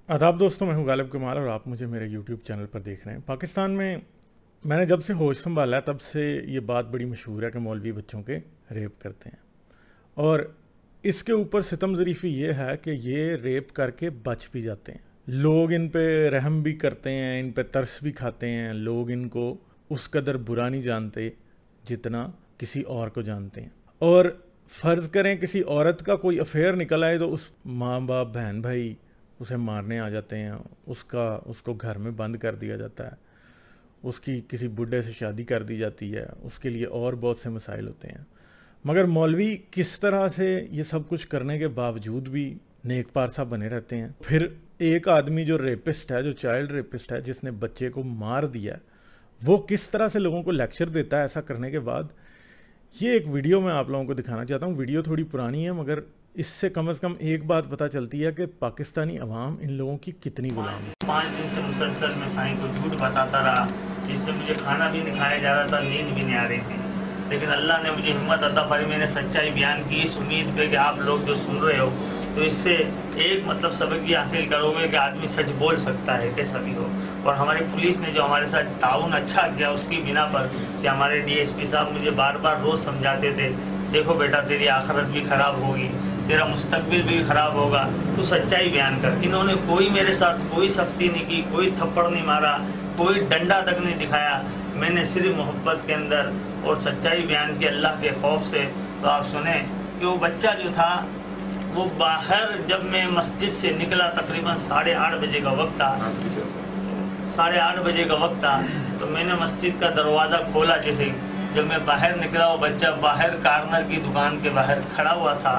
आदाब दोस्तों, मैं हूं गालिब कमाल और आप मुझे मेरे यूट्यूब चैनल पर देख रहे हैं। पाकिस्तान में मैंने जब से होश संभाला है तब से ये बात बड़ी मशहूर है कि मौलवी बच्चों के रेप करते हैं, और इसके ऊपर सितम ज़रीफ़ी ये है कि ये रेप करके बच भी जाते हैं। लोग इन पे रहम भी करते हैं, इन पे तरस भी खाते हैं। लोग इनको उस कदर बुरा नहीं जानते जितना किसी और को जानते हैं। और फ़र्ज़ करें किसी औरत का कोई अफेयर निकल आए तो उस माँ बाप बहन भाई उसे मारने आ जाते हैं, उसको घर में बंद कर दिया जाता है, उसकी किसी बुढ़े से शादी कर दी जाती है, उसके लिए और बहुत से मसाइल होते हैं। मगर मौलवी किस तरह से ये सब कुछ करने के बावजूद भी नेक पारसा बने रहते हैं। फिर एक आदमी जो रेपिस्ट है, जो चाइल्ड रेपिस्ट है, जिसने बच्चे को मार दिया, वो किस तरह से लोगों को लेक्चर देता है ऐसा करने के बाद। ये एक वीडियो मैं आप लोगों को दिखाना चाहता हूँ। वीडियो थोड़ी पुरानी है मगर इससे कम से कम एक बात पता चलती है कि पाकिस्तानी अवाम इन लोगों की कितनी गुलाम है। 5 दिन से मुसलसल मैं साईं को झूठ बताता रहा, जिससे मुझे खाना भी नहीं खाया जा रहा था, नींद भी नहीं आ रही थी। लेकिन अल्लाह ने मुझे हिम्मत अता फरमाई, मैंने सच्चाई बयान की इस उम्मीद पे कि आप लोग जो सुन रहे हो तो इससे एक मतलब सबक ये हासिल करोगे कि आदमी सच बोल सकता है कैसा भी हो। और हमारी पुलिस ने जो हमारे साथ ताउन अच्छा किया उसकी बिना पर कि हमारे DSP साहब मुझे बार बार रोज़ समझाते थे, देखो बेटा तेरी आखिरत भी ख़राब होगी, तेरा मुस्तकबिल भी ख़राब होगा, तू सच्चाई बयान कर। इन्होंने कोई मेरे साथ कोई सख्ती नहीं की, कोई थप्पड़ नहीं मारा, कोई डंडा तक नहीं दिखाया। मैंने सिर्फ मोहब्बत के अंदर और सच्चाई बयान की अल्लाह के खौफ से। तो आप सुने कि वो बच्चा जो था वो बाहर, जब मैं मस्जिद से निकला तकरीबन 8:30 बजे का वक्त था, 8:30 बजे का वक्त था, तो मैंने मस्जिद का दरवाज़ा खोला। जैसे जब मैं बाहर निकला वो बच्चा बाहर कार्नर की दुकान के बाहर खड़ा हुआ था।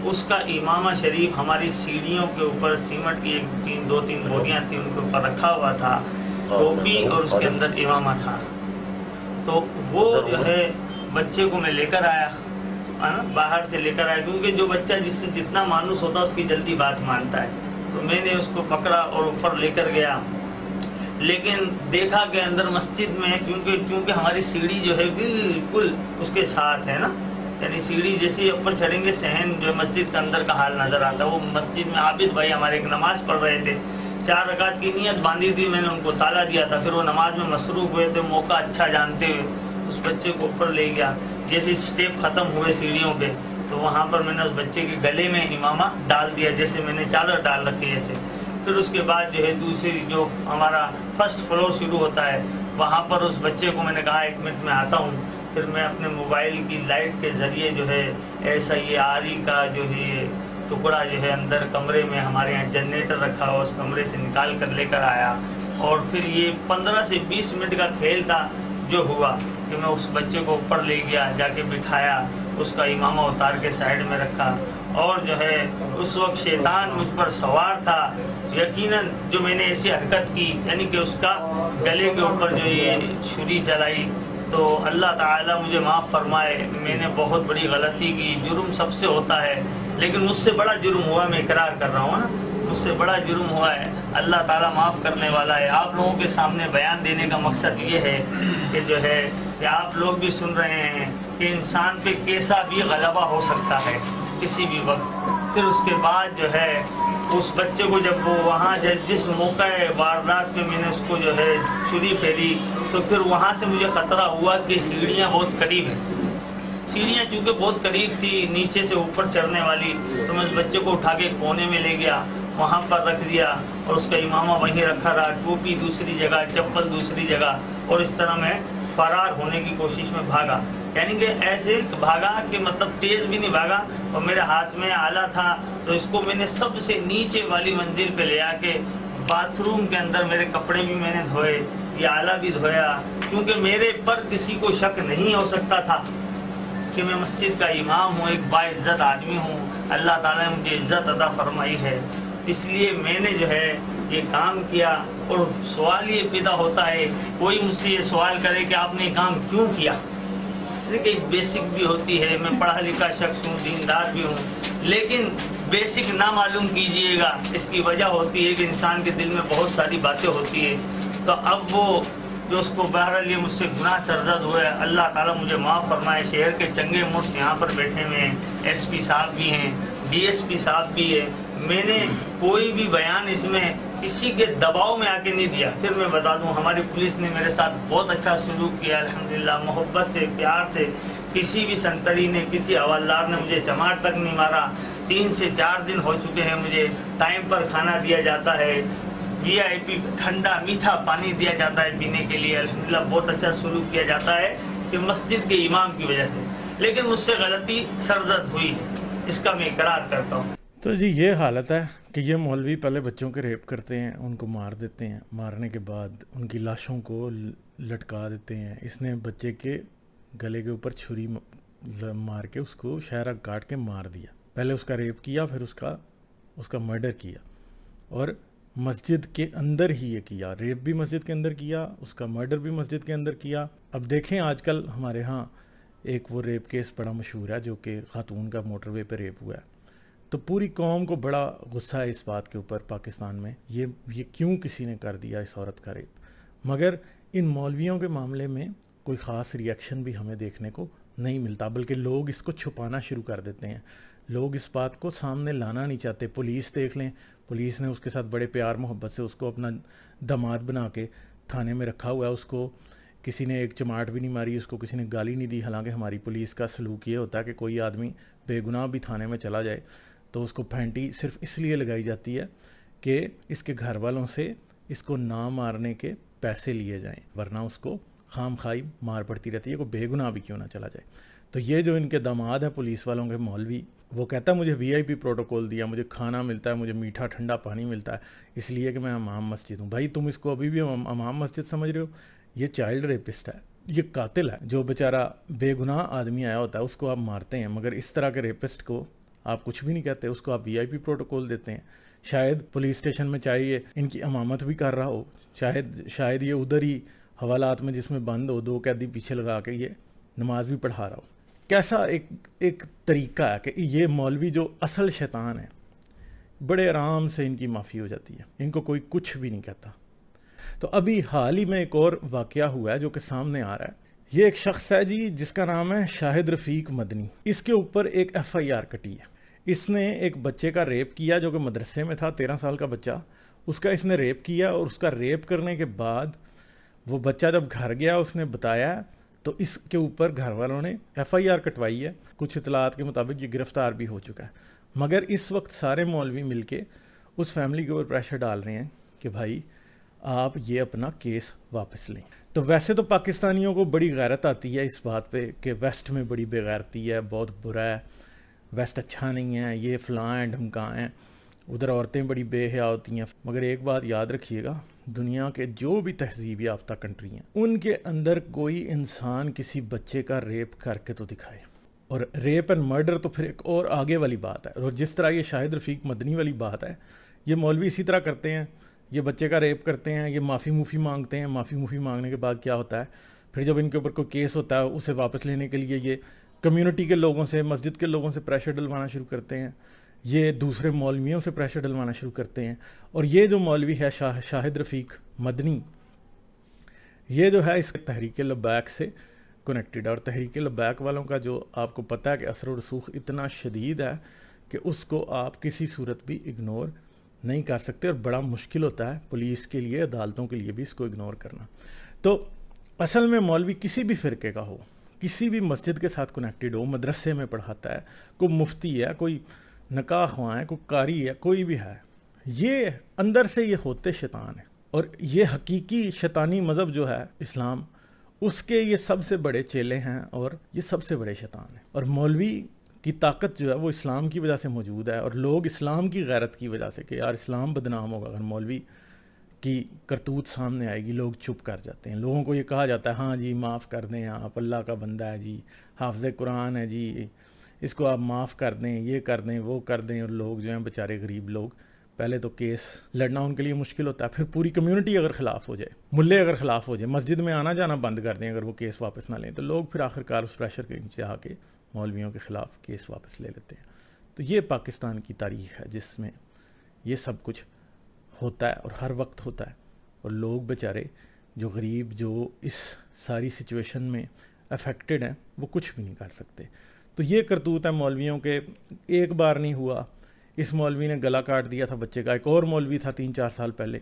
उसका इमामा शरीफ हमारी सीढ़ियों के ऊपर सीमेंट की 2-3 बोरियां थी, उनके ऊपर रखा हुआ था, टोपी और उसके अंदर इमामा था। तो वो जो है बच्चे को मैं लेकर आया, बाहर से लेकर आया, क्योंकि जो बच्चा जिससे जितना मानूस होता है उसकी जल्दी बात मानता है। तो मैंने उसको पकड़ा और ऊपर लेकर गया। लेकिन देखा कि अंदर मस्जिद में, क्योंकि हमारी सीढ़ी जो है बिल्कुल उसके साथ है ना, यानी सीढ़ी जैसे ही ऊपर चढ़ेंगे सहन जो मस्जिद के अंदर का हाल नजर आता है। वो मस्जिद में आबिद भाई हमारे एक नमाज पढ़ रहे थे, 4 रकात की नियत बांधी थी, मैंने उनको ताला दिया था। फिर वो नमाज में मसरूफ हुए थे, मौका अच्छा जानते हुए उस बच्चे को ऊपर ले गया। जैसे स्टेप खत्म हुए सीढ़ियों पे तो वहाँ पर मैंने उस बच्चे के गले में इमामा डाल दिया, जैसे मैंने चादर डाल रखी है ऐसे। फिर उसके बाद जो है दूसरी जो हमारा फर्स्ट फ्लोर शुरू होता है वहाँ पर उस बच्चे को मैंने कहा 1 मिनट में आता हूँ। फिर मैं अपने मोबाइल की लाइट के ज़रिए जो है ऐसा ये आरी का जो है टुकड़ा जो है अंदर कमरे में हमारे यहाँ जनरेटर रखा हुआ, उस कमरे से निकाल कर लेकर आया। और फिर ये 15 से 20 मिनट का खेल था जो हुआ कि मैं उस बच्चे को ऊपर ले गया, जाके बिठाया, उसका इमामा उतार के साइड में रखा। और जो है उस वक्त शैतान मुझ पर सवार था यकीनन, जो मैंने ऐसी हरकत की, यानी कि उसका गले के ऊपर जो ये छुरी चलाई। तो अल्लाह ताला मुझे माफ़ फरमाए, मैंने बहुत बड़ी गलती की। जुर्म सबसे होता है लेकिन मुझसे बड़ा जुर्म हुआ, मैं इकरार कर रहा हूँ ना, मुझसे बड़ा जुर्म हुआ है। अल्लाह ताला माफ़ करने वाला है। आप लोगों के सामने बयान देने का मकसद ये है कि जो है कि आप लोग भी सुन रहे हैं कि इंसान पे कैसा भी गलबा हो सकता है किसी भी वक्त। फिर उसके बाद जो है उस बच्चे को जब वो वहाँ जिस मौका वारदात पे मैंने उसको जो है छुरी फेरी, तो फिर वहाँ से मुझे ख़तरा हुआ कि सीढ़ियाँ बहुत करीब हैं। सीढ़ियाँ चूँकि बहुत करीब थी नीचे से ऊपर चढ़ने वाली, तो मैं उस बच्चे को उठा के कोने में ले गया, वहाँ पर रख दिया और उसका इमामा वहीं रखा रहा, टोपी दूसरी जगह, चप्पल दूसरी जगह। और इस तरह मैं फरार होने की कोशिश में भागा, यानी कि ऐसे भागा कि मतलब तेज़ भी नहीं भागा। और मेरे हाथ में आला था, तो इसको मैंने सबसे नीचे वाली मंजिल पे ले आके बाथरूम के अंदर मेरे कपड़े भी मैंने धोए, ये आला भी धोया, क्योंकि मेरे पर किसी को शक नहीं हो सकता था कि मैं मस्जिद का इमाम हूँ, एक बाइज्जत आदमी हूँ। अल्लाह ताला ने मुझे इज्जत अता फरमाई है, इसलिए मैंने जो है ये काम किया। और सवाल ये पैदा होता है, कोई मुझसे ये सवाल करे कि आपने काम क्यों किया। देखिए एक बेसिक भी होती है, मैं पढ़ा लिखा शख्स हूँ, दीनदार भी हूँ, लेकिन बेसिक ना मालूम कीजिएगा। इसकी वजह होती है कि इंसान के दिल में बहुत सारी बातें होती है। तो अब वो जो उसको बहरहाल ये मुझसे गुनाह सरजद हुआ है, अल्लाह ताला मुझे माफ़ फरमाए। शहर के चंगे मुर्श यहाँ पर बैठे हुए हैं, SP साहब भी हैं, DSP साहब भी है। मैंने कोई भी बयान इसमें किसी के दबाव में आके नहीं दिया। फिर मैं बता दूं, हमारी पुलिस ने मेरे साथ बहुत अच्छा सलूक किया अल्हम्दुलिल्लाह, मोहब्बत से, प्यार से। किसी भी संतरी ने, किसी हवलदार ने मुझे चमाट तक नहीं मारा। 3 से 4 दिन हो चुके हैं, मुझे टाइम पर खाना दिया जाता है, VIP ठंडा मीठा पानी दिया जाता है पीने के लिए। अल्हम्दुलिल्लाह बहुत अच्छा सलूक किया जाता है कि मस्जिद के इमाम की वजह से। लेकिन मुझसे गलती सरजद हुई है, इसका मैं इकरार करता हूँ। तो जी ये हालत है कि ये मौलवी पहले बच्चों के रेप करते हैं, उनको मार देते हैं, मारने के बाद उनकी लाशों को लटका देते हैं। इसने बच्चे के गले के ऊपर छुरी मार के उसको शहरा काट के मार दिया। पहले उसका रेप किया, फिर उसका मर्डर किया, और मस्जिद के अंदर ही ये किया। रेप भी मस्जिद के अंदर किया, उसका मर्डर भी मस्जिद के अंदर किया। अब देखें आजकल हमारे यहाँ एक वो रेप केस बड़ा मशहूर है, जो कि खातून का मोटरवे पे रेप हुआ है। तो पूरी कौम को बड़ा गुस्सा है इस बात के ऊपर पाकिस्तान में, ये क्यों किसी ने कर दिया इस औरत का रेप। मगर इन मौलवियों के मामले में कोई ख़ास रिएक्शन भी हमें देखने को नहीं मिलता, बल्कि लोग इसको छुपाना शुरू कर देते हैं। लोग इस बात को सामने लाना नहीं चाहते। पुलिस देख लें, पुलिस ने उसके साथ बड़े प्यार मोहब्बत से उसको अपना दामाद बना के थाने में रखा हुआ है। उसको किसी ने एक चमाट भी नहीं मारी, उसको किसी ने गाली नहीं दी। हालांकि हमारी पुलिस का सलूक ये होता है कि कोई आदमी बेगुनाह भी थाने में चला जाए तो उसको फैंटी सिर्फ इसलिए लगाई जाती है कि इसके घर वालों से इसको ना मारने के पैसे लिए जाएं, वरना उसको खाम खाई मार पड़ती रहती है, कोई बेगुनाह भी क्यों ना चला जाए। तो ये जो इनके दामाद है पुलिस वालों के मौलवी, वो कहता है मुझे VIP प्रोटोकॉल दिया, मुझे खाना मिलता है, मुझे मीठा ठंडा पानी मिलता है, इसलिए कि मैं इमाम मस्जिद हूँ। भाई तुम इसको अभी भी इमाम मस्जिद समझ रहे हो? ये चाइल्ड रेपिस्ट है, ये कातिल है। जो बेचारा बेगुनाह आदमी आया होता है उसको आप मारते हैं, मगर इस तरह के रेपिस्ट को आप कुछ भी नहीं कहते, उसको आप VIP प्रोटोकॉल देते हैं। शायद पुलिस स्टेशन में चाहे ये इनकी इमामत भी कर रहा हो, शायद ये उधर ही हवालात में जिसमें बंद हो, 2 कैदी पीछे लगा के ये नमाज भी पढ़ा रहा हो। कैसा एक तरीका है कि ये मौलवी जो असल शैतान है, बड़े आराम से इनकी माफ़ी हो जाती है, इनको कोई कुछ भी नहीं कहता। तो अभी हाल ही में एक और वाक़या हुआ है जो कि सामने आ रहा है। ये एक शख्स है जी जिसका नाम है शाहिद रफ़ीक मदनी। इसके ऊपर एक FIR कटी है। इसने एक बच्चे का रेप किया जो कि मदरसे में था, 13 साल का बच्चा। उसका इसने रेप किया, और उसका रेप करने के बाद वो बच्चा जब घर गया उसने बताया, तो इसके ऊपर घर वालों ने FIR कटवाई है। कुछ इतलात के मुताबिक ये गिरफ़्तार भी हो चुका है। मगर इस वक्त सारे मौलवी मिलके उस फैमिली के ऊपर प्रेशर डाल रहे हैं कि भाई आप ये अपना केस वापस लें। तो वैसे तो पाकिस्तानियों को बड़ी गैरत आती है इस बात पे कि वेस्ट में बड़ी बेगैरती है, बहुत बुरा है, वेस्ट अच्छा नहीं है, ये फ़लाँ हैं ढमकाँ हैं, उधर औरतें बड़ी बेहया होती हैं। मगर एक बात याद रखिएगा, दुनिया के जो भी तहजीब याफ्ता कंट्री हैं उनके अंदर कोई इंसान किसी बच्चे का रेप करके तो दिखाए। और रेप एंड मर्डर तो फिर एक और आगे वाली बात है। और जिस तरह ये शाहिद रफ़ीक मदनी वाली बात है, ये मौलवी इसी तरह करते हैं। ये बच्चे का रेप करते हैं, ये माफ़ी मांगते हैं। माफ़ी मांगने के बाद क्या होता है, फिर जब इनके ऊपर कोई केस होता है उसे वापस लेने के लिए ये कम्युनिटी के लोगों से, मस्जिद के लोगों से प्रेशर डलवाना शुरू करते हैं। ये दूसरे मौलवियों से प्रेशर डलवाना शुरू करते हैं। और ये जो मौलवी है शाहिद रफ़ीक मदनी, ये जो है इस तहरीक लब्बैक से कनेक्टेड है। और तहरीक लब्बैक वालों का जो आपको पता है कि असर और रसूख इतना शदीद है कि उसको आप किसी सूरत भी इग्नोर नहीं कर सकते, और बड़ा मुश्किल होता है पुलिस के लिए, अदालतों के लिए भी इसको इग्नोर करना। तो असल में मौलवी किसी भी फ़िरके का हो, किसी भी मस्जिद के साथ कनेक्टेड हो, मदरसे में पढ़ाता है, कोई मुफ्ती है, कोई नकाह ख्वां है, कोई कारी है, कोई भी है, ये अंदर से ये होते शैतान है। और ये हकीकी शैतानी मज़हब जो है इस्लाम, उसके ये सबसे बड़े चेले हैं और ये सबसे बड़े शैतान हैं। और मौलवी की ताकत जो है वो इस्लाम की वजह से मौजूद है। और लोग इस्लाम की गैरत की वजह से कि यार इस्लाम बदनाम होगा अगर मौलवी की करतूत सामने आएगी, लोग चुप कर जाते हैं। लोगों को ये कहा जाता है हाँ जी माफ़ कर दें, आप अल्लाह का बंदा है जी, हाफ़िज़ कुरान है जी, इसको आप माफ़ कर दें, ये कर दें, वो कर दें। और लोग जो हैं बेचारे गरीब लोग, पहले तो केस लड़ना उनके लिए मुश्किल होता है, फिर पूरी कम्युनिटी अगर ख़िलाफ़ हो जाए, मुल्ले अगर ख़िलाफ़ हो जाए, मस्जिद में आना जाना बंद कर दें अगर वो केस वापस ना लें, तो लोग फिर आखिरकार उस प्रेशर के नीचे आके मौलवियों के ख़िलाफ़ केस वापस ले लेते हैं। तो ये पाकिस्तान की तारीख़ है जिसमें ये सब कुछ होता है और हर वक्त होता है। और लोग बेचारे जो गरीब, जो इस सारी सिचुएशन में अफेक्टेड हैं, वो कुछ भी नहीं कर सकते। तो ये करतूत है मौलवियों के। एक बार नहीं हुआ, اس مولوی نے گلا کاٹ دیا تھا بچے کا. ایک اور مولوی تھا 3-4 سال پہلے,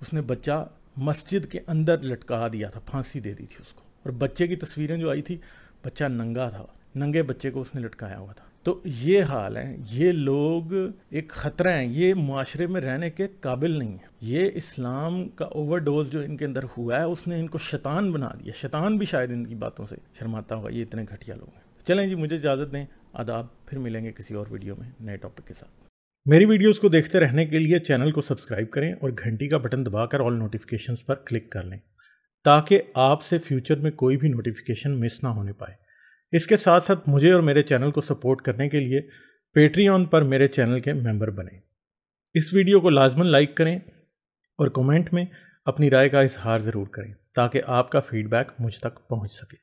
اس نے بچہ مسجد کے اندر لٹکا دیا تھا, پھانسی دے دی تھی اس کو, اور بچے کی تصویریں جو آئی تھی بچہ ننگا تھا, ننگے بچے کو اس نے لٹکایا ہوا تھا. تو یہ حال ہے, یہ لوگ ایک خطرہ ہیں, یہ معاشرے میں رہنے کے قابل نہیں ہیں. یہ اسلام کا اوور ڈوز جو ان کے اندر ہوا ہے اس نے ان کو شیطان بنا دیا. شیطان بھی شاید ان کی باتوں سے شرماتا ہوگا, یہ اتنے گھٹیا لوگ ہیں. چلیں جی, مجھے اجازت دیں, آداب, پھر ملیں گے کسی اور ویڈیو میں نئے ٹاپک کے ساتھ. میری ویڈیوز کو دیکھتے رہنے کے لیے چینل کو سبسکرائب کریں اور گھنٹی کا بٹن دبا کر آل نوٹیفیکیشنز پر کلک کر لیں تاکہ آپ سے فیوچر میں کوئی بھی نوٹیفیکیشن مس نہ ہونے پائے. اس کے ساتھ ساتھ مجھے اور میرے چینل کو سپورٹ کرنے کے لیے پیٹریون پر میرے چینل کے ممبر بنیں. اس ویڈیو کو لازماً لائک کریں اور کمنٹ میں اپنی رائے کا اظہار ضرور کریں تاکہ آپ کا فیڈ بیک مجھ تک پہنچ سکے.